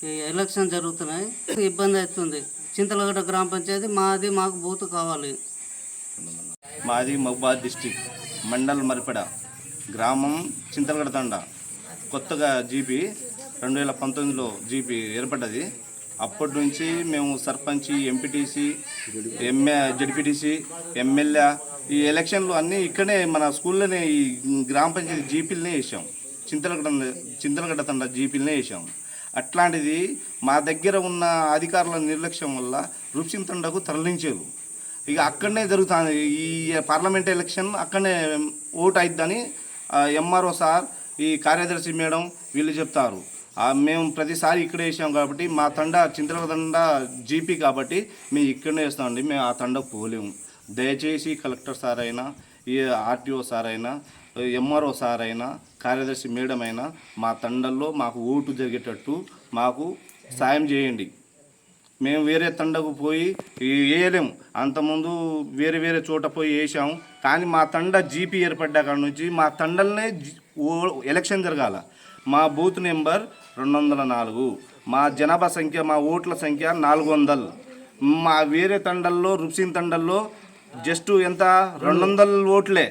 ఈ ఎలక్షన్ జరుగుతున్నాయి, ఇబ్బంది అవుతుంది. చింతలగడ్డ గ్రామ పంచాయతీ మాకు బూత్ కావాలి. మాది మహబూబాద్ డిస్టిక్ మండల్ మరిపెడ గ్రామం చింతలగడ్డ తండ. కొత్తగా జీపీ 2019లో జీపీ ఏర్పడ్డది. అప్పటి నుంచి మేము సర్పంచ్, ఎంపీటీసీ, జడ్పీటీసీ, ఎమ్మెల్యే ఈ ఎలక్షన్లు అన్నీ ఇక్కడనే మన స్కూల్లోనే ఈ గ్రామ పంచాయతీ జీపీలనే వేసాం. చింతలగడ్డ తండ జీపీలనే వేసాం. అట్లాంటిది మా దగ్గర ఉన్న అధికారుల నిర్లక్ష్యం వల్ల రూప్సింగ్ తండకు తరలించారు. ఇక అక్కడనే జరుగుతుంది ఈ పార్లమెంట్ ఎలక్షన్, అక్కడనే ఓటు అయిద్దని ఎంఆర్ఓ సార్, ఈ కార్యదర్శి మేడం వీళ్ళు చెప్తారు. మేము ప్రతిసారి ఇక్కడే వేసాం కాబట్టి మా తండ చింతలగడ్డ తండ జీపీ కాబట్టి మేము ఇక్కడనే వేస్తామండి. మేము ఆ తండకు పోలేము. దయచేసి కలెక్టర్ సార్ అయినా, ఈ ఆర్టీఓ సార్ అయినా, ఎంఆర్ఓ సార్ అయినా, కార్యదర్శి మేడం అయినా మా తండల్లో మాకు ఓటు జరిగేటట్టు మాకు సాయం చేయండి. మేము వేరే తండకు పోయి వేయలేము. అంతకుముందు వేరే వేరే చోట పోయి వేసాము, కానీ మా తండ జీపీ ఏర్పడ్డా కాడ నుంచి మా తండలనే ఎలక్షన్ జరగాల. మా బూత్ నెంబర్ 204, మా జనాభా సంఖ్య, మా ఓట్ల సంఖ్య 400. మా వేరే తండల్లో రూప్సింగ్ తండల్లో జస్ట్ ఎంత 200 ఓట్లే.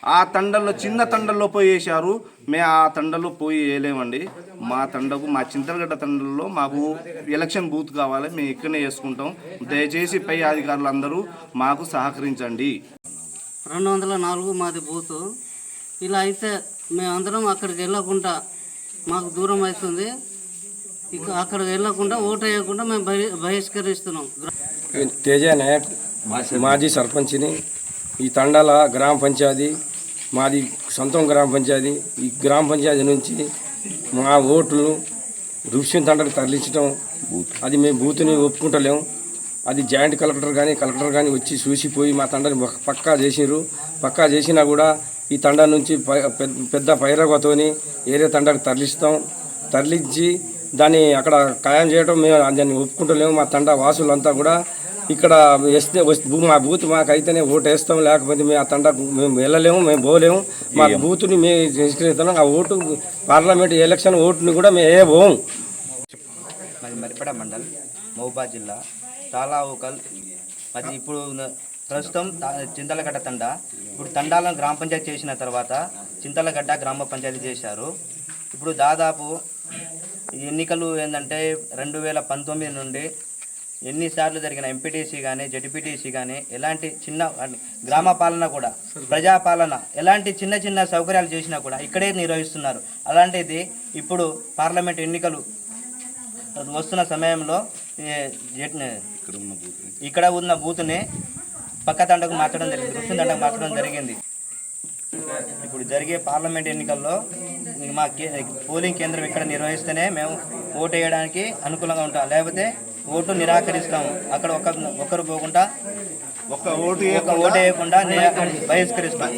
ఆ తండల్లో చిన్న తండల్లో పోయి వేశారు. మేము ఆ తండల్లో పోయి వేయలేమండి. మా తండకు, మా చింతలగడ్డ తండల్లో మాకు ఎలక్షన్ బూత్ కావాలి. మేము ఇక్కడనే వేసుకుంటాం. దయచేసి పై అధికారులు అందరూ మాకు సహకరించండి. 204 మాది బూతు. ఇలా అయితే మేమందరం అక్కడికి వెళ్ళకుండా మాకు దూరం అవుతుంది. ఇక అక్కడికి వెళ్ళకుండా ఓటు వేయకుండా మేము బహిష్కరిస్తున్నాం. తేజ నాయక్, మాజీ సర్పంచ్ని. ఈ తండాల గ్రామ పంచాయతీ మాది సొంతం గ్రామ పంచాయతీ. ఈ గ్రామ పంచాయతీ నుంచి మా ఓట్లు రూప్సింగ్ తండకు తరలించడం, అది మేము బూత్ని ఒప్పుకుంటలేము. అది జాయింట్ కలెక్టర్ కానీ వచ్చి చూసిపోయి మా తండని పక్కా చేసినారు. పక్కా చేసినా కూడా ఈ తండ నుంచి పెద్ద పైరగతోని ఏరే తండకు తరలించి దాన్ని అక్కడ ఖాయం చేయడం మేము దాన్ని ఒప్పుకుంటలేము. మా తండ వాసులంతా కూడా ఇక్కడ వేస్తే మా బూత్ మాకైతేనే ఓటు వేస్తాం, లేకపోతే మేము ఆ తండకు మేము వెళ్ళలేము, మేము పోలేము. మా బూత్ని మేము తీసుకెళ్తున్నాం. ఆ ఓటు పార్లమెంట్ ఎలక్షన్ ఓటుని కూడా మేము పోము. మాది మరిపెడ మండల్, మహబూబాద్ జిల్లా, తాలావుకల్. అది ఇప్పుడు ప్రస్తుతం చింతలగడ్డ తండ. ఇప్పుడు తండాలను గ్రామ పంచాయతీ చేసిన తర్వాత చింతలగడ్డ గ్రామ పంచాయతీ చేశారు. ఇప్పుడు దాదాపు ఎన్నికలు ఏంటంటే 2019 నుండి ఎన్నిసార్లు జరిగిన ఎంపీటీసీ కానీ, జడ్పీటీసీ కానీ, ఎలాంటి చిన్న గ్రామ పాలన కూడా, ప్రజాపాలన, ఎలాంటి చిన్న చిన్న సౌకర్యాలు చేసినా కూడా ఇక్కడే నిర్వహిస్తున్నారు. అలాంటిది ఇప్పుడు పార్లమెంట్ ఎన్నికలు వస్తున్న సమయంలో ఇక్కడ ఉన్న బూత్ని పక్క తండకు మార్చడం జరిగింది, రూప్సింగ్ తండకు మార్చడం జరిగింది. ఇప్పుడు జరిగే పార్లమెంట్ ఎన్నికల్లో మా పోలింగ్ కేంద్రం ఇక్కడ నిర్వహిస్తేనే మేము ఓటు వేయడానికి అనుకూలంగా ఉంటాం, లేకపోతే ఓటు నిరాకరిస్తాము. అక్కడ ఒకరు పోకుండా, ఒక ఓటు వేయకుండా బహిష్కరిస్తాం.